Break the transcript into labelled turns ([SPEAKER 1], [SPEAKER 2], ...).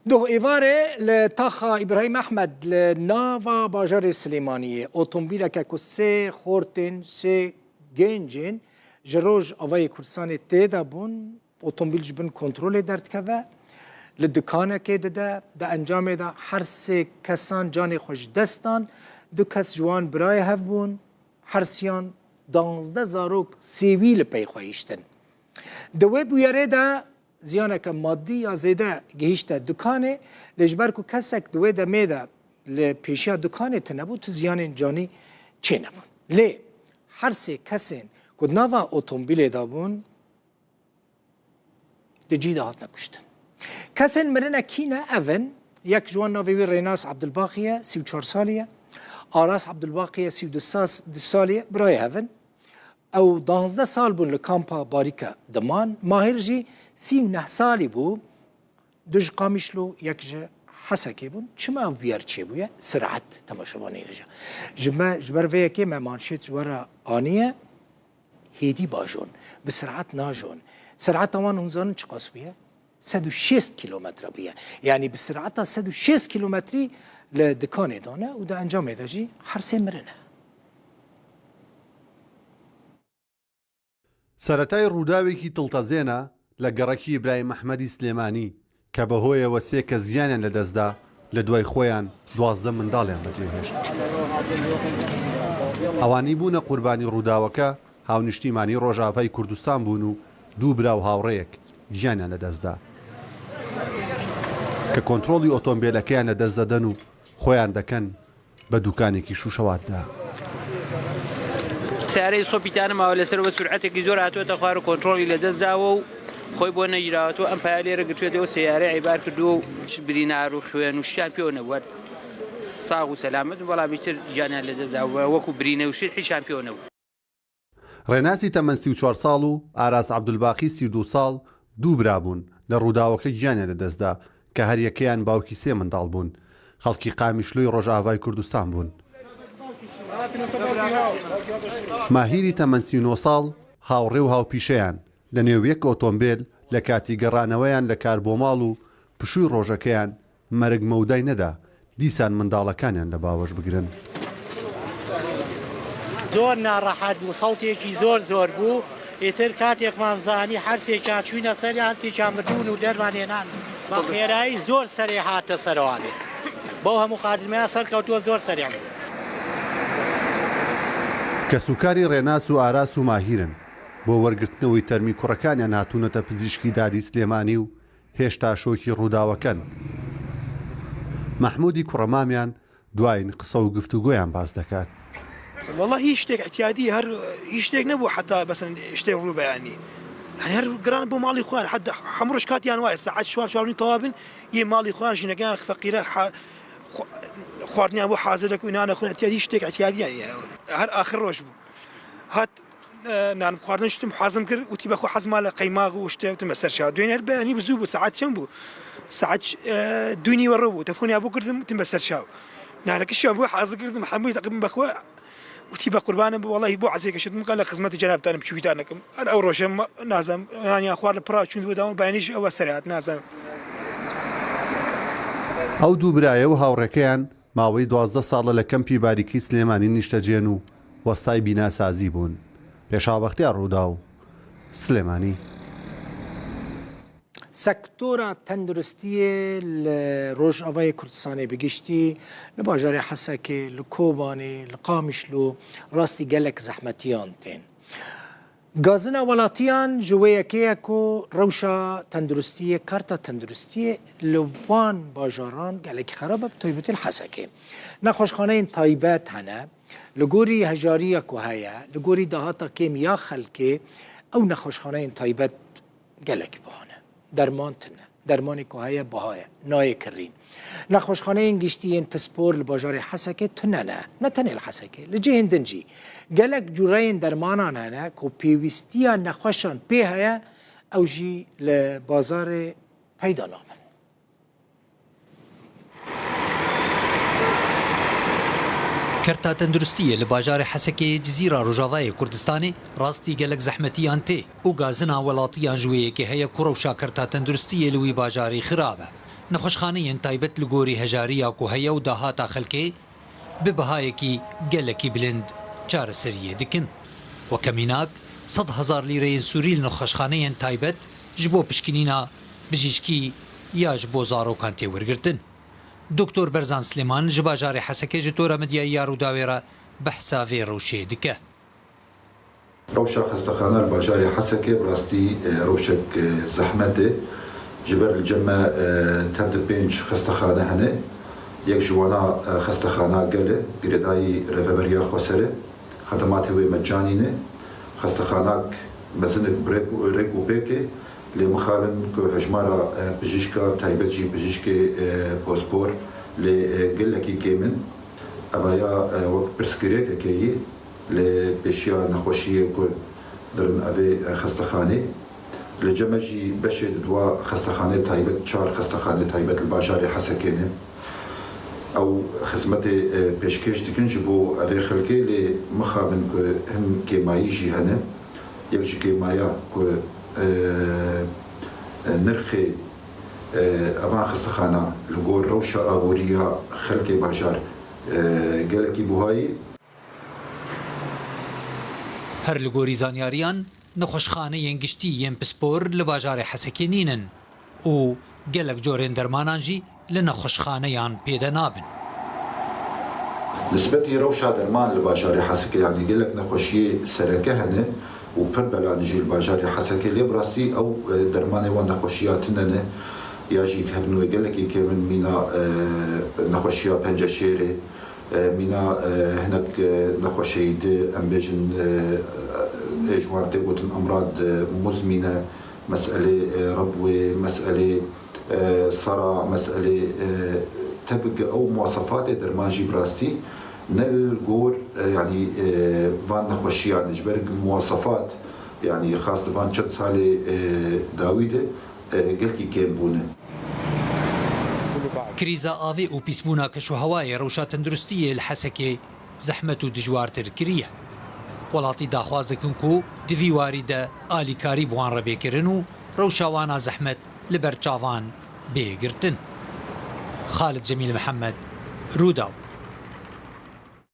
[SPEAKER 1] دو ایواره لتاخا ابراهیم احمد لناوا باجار سلیمانیه اوتومبیل که کسه خورتن سه گنجین جروج آوای کورسان تیدا بون اوتومبیل جبن کنترل درد که لدکانه که ده انجام ده هر سه کسان جان خوش دستان دو کس جوان برای هف بون هر سیان 12 زاروک سیویل پی خویشتن دوی بویره ده زیانه که مادی یا زیده گهیشته دکانه لجبر که کسک دوی ده میده لپیشیا دکانه تنبو تو زیان جانی چه نبون لی هر سه کسین که نوا اوتومبیل دابون ده جیده هات نکشتن کسین مرنه کینه اون یک جوان ناوی ریناس عبدالباقیه 34 سالیه آراس عبدالباقیه 32 سالیه برای هون او 12 سال بون لکامپا باریکا دمان ماهر جی 39 سالی بو دوش قامیشلو یک جه حسکی بون چما بیار چه بویه سرعت تماشابانی رجا جبر وی که ممانشید جوارا آنیه هیدی باجون بسرعت ناجون سرعت آمان اونزان چه قاس بویه 106 کیلومتر بویه یعنی بسرعت 106 کیلومتری لدکانه دانه و ده انجام ایداجی هر سه مرنه
[SPEAKER 2] سەرەتای ڕووداوێکی دڵتەزێنە لە گەڕەکی ئیبراهیم محمەدی سلێمانی کە بەهۆیەوە سێ کەس گیانیان لەدەستدا لە دوای خۆیان 12 منداڵیان بەجێهێشت. ئەوانی بوونە قوربانی ڕووداوەکە هاونیشتیمانی ڕۆژاوای کوردستان بوون و دوو برا و هاوڕێیەک گیانیان لەدەستدا کە کۆنتڕۆڵی ئۆتۆمبیلەکەیان لەدەست دەدەن و خۆیان دەکەن بە دوکانێکی شوشەواتدا.
[SPEAKER 3] سیارەی سۆپیتانم ماوە لەسەرەوە سورعەتێکی زۆر هاتووەتە خوار و کۆنتڕۆڵی لەدەستداوە و خۆی بۆ نەگیراوەتەوە ئەم پایە لێرە گرتوێتەوە سیارەی عیبار کردووە و برینار و خوێن و شتیان پێوە نەبووە ساغ و سەلامەت و بەڵامی تر گیانیان لەدەستداوە وەکو برینە و شت هیچیان پێوە نەبوو.
[SPEAKER 2] ڕێناسی تەمەن 34 ساڵ و ئاراس عەبدولباقی 32 ساڵ دوو برا بوون لە ڕووداوەکە گیانیان لەدەستدا کە هەر یەکەیان باوکی سێ منداڵ بوون خەڵکی قامیشلۆی ڕۆژئاوای کوردستان بوون. ماهیری تەمەن 39 ساڵ هاوڕێ و هاوپیشەیان لە نێو یەک ئۆتۆمبیل لە کاتی گەڕانەوەیان لە کار بۆ ماڵ و پشووی ڕۆژەکەیان مەرگ مەودای نەدا دیسان منداڵەکانیان لە باوەش بگرن.
[SPEAKER 4] زۆر ناڕەحەت بوو سەوتێکی زۆر بوو ئیتر کاتێکمان زانی هەرسێکیان چووینە سەری هەرسێکیان مردوون و دەرمانێنان بە خێرایی زۆر سەرێ هاتە سەرەوانێ بەو هەموو خادمەیان سەرکەوتووە زۆر سەریان
[SPEAKER 2] کە سوکاری ڕێناس و ئاراس و ماهیرن بۆ وەرگرتنەوەی تەرمی کوڕەکانیان هاتوونەتە پزیشکی دادی سلێمانی و هێشتا شۆکی ڕووداوەکەن. مەحموودی کوڕەمامیان دوایین قسە و گفتوگۆیان باس دەکات.
[SPEAKER 5] والله هیچ شتێک احتیادی هەر هیچ شتێک نەبوو حتا بەسن شتێک ڕووبەیانی هەر هەر گران بۆ ماڵی خوان حدا هەموو ڕۆژ کاتیان وایە سەعات 4 تەوابن یە ماڵی خوان ژینەکان فەقیرە خواردنیان بۆ حازر دەکەن و نانەخۆن احتیادی شتێک احتیادیان هەر ئاخر ڕۆژ بوو هات نان خواردن شتم حازم کرد وتی بەخۆ حەزما لە قەیماغ و شتێکتم بەسەر چاو دوێن هەر بەیانی بزوو بوو سەعات چەند بوو سەعات 2 وەڕۆ بوو تەلەفۆنیان بۆ کردم وتم بەسەر چاو نانەکەشیان بۆ حازر کردم هەمووی تقریبا بەخۆ وتی بە قوربانم وڵی بۆ عزیێکەشتم قال لە خزمەتی جەنابتانم بچووکیتان نەکەم هەر ئەو ڕۆژە نازانم یانیان خوارد لە پڕا چوون بۆ داوام بەیانیش ئەوە سەرهات نازانم.
[SPEAKER 2] ئەو دوو برایە و هاوڕێکەیان ماوەی 12 ساڵە لە کەمپی باریکی سلێمانی نیشتەجێن و وەستای بیناسازی بوون. پێشاوەختیان ڕوودا و سلێمانی
[SPEAKER 1] سەکتۆرە تەندروستیە لە ڕۆژئاوای کوردستانی بگشتی لە باژارێ حەسەکێ لە کۆبانێ لە قامیشلۆ ڕاستی گەلێک زەحمەتیان تێن. گازنە وڵاتیان ژوەیەکەیە و ڕەوشە تەندروستیە کارتە تەندروستیە لە وان باژاران گەلێکی خراپە تایبەتی حەسەکێ. نەخۆشخانەیەن تایبەت هەنە لە گۆری هەژاریە کو هەیە لە گۆری داهاتە کێم یا خەلکێ ئەو نەخۆشخانەیەن تایبەت گەلێکی بەهانە دەرمانتنە دەرمانی کو هەیە بەهایە نایەکردین. نەخۆشخانەیەن گشتیەن پسپۆر لە باژارێ حەسەکێ تونەنە نەتەنێ لە حەسەکێ لە جێهێن دنجی گەلێک جوڕەیەن دەرمانان هەنە کۆ پێویستیان نەخۆشان پێ هەیە ئەو ژی لە بازارێ پەیدا نابن.
[SPEAKER 6] کەرتا تەندروستیە لە باژارێ حەسەکێ جزیرە ڕۆژاوای کوردستانی ڕاستی گەلک زەحمەتیان تێ و گازنا وڵاتیان ژوەیەکی هەیە کوڕەوشا کەرتا تەندروستیە لەوی باژاری خراپە نەخۆشخانەیەن تایبەت لە گۆری هەژاریە و هەیە و داهاتە خەڵکێ بە بەهایەکی گەلێکی بلند چارەسەریە دکن وە کەمیناک 100,000 لیرەیە سووری لە نەخۆشخانەیەن تایبەت ji بۆ پشکنینە بژیشکی یا ji بۆ زارۆکان تێوەرگرتن. دکتۆر بەرزان سلێمان ji باژارێ حەسەکێ ji تۆرە مەدیای یاڕووداوێرە بەحسا vê rewşê dike.
[SPEAKER 7] Rewşa xestaxaner bajarê Hesekê rastî rewşek zehmet e ji ber li cem tev di 5 xestaxane hene yek ji wana xestaxana gel e girêdayî reveberiya Xweserê xedematê wê meccanî ne xestaxanak mezinek rêk û pêkê lê mixabin ku hejmara bijîşka taybet jî bijîşkê pospor lê gelekî kêmin evaya wek pirsgirêkekê yî li pêşiya nexweşiyê ku dirin evê xestaxanê li ceme jî beşê di dua xestaxanê taybet 4 xestaxanê taybet li bajarê Hesekê ne ew xizmetê pêşkêş dikin ji bo evê xelkê lê mixabin ku hin kêmayî jî hene yek ji kêmaya ku nirxê evan xestaxana li gor rewşa aboriya xelkê bajar gelekî buhayî
[SPEAKER 6] هەر لە گۆری زانیاریان نەخۆشخانەیەن گشتی یەن پسپۆر لە باژارێ حەسەکێ نینن و gelek جۆرên dermanan jî li nexweşxaneyan pêde nabin.
[SPEAKER 7] Nisbetî rewşa derman li bajarê Hesekê yanî gelek nexweşiyê sereke hene û pir belanî jî li bajarê Hesekê lê bi rastî ew dermanê wan nexweşiya tune ne ya jî hebin wê gelekî kêmin mîna nexweşiya penceşêrê mîna hinek nexweşeyî di em bêjin êjwar tê gotin emrad muzmîne meselê rebwê meselê sara meselê tebik ew muwasafatê derman jî bi rastî ne li gor yanî van nexweşiyan ji ber muwasafat yanî xas di van çet salê dawî de gelkî kêm bûne.
[SPEAKER 6] کریزا ئاوێ و پیسبوونا کەشوهەوایە ڕەوشا تەندروستیە لە حەسەکێ زەحمەت و دژوارتر کریە. وڵاتی داخواز دەکەن و دیڤیواریدە ئالیکاری بوان ڕەبێکردن و ڕەوشاوانە زەحمەت لەبەر چاوان بێگرتن. خالد جەمیل محەممەد ڕووداو.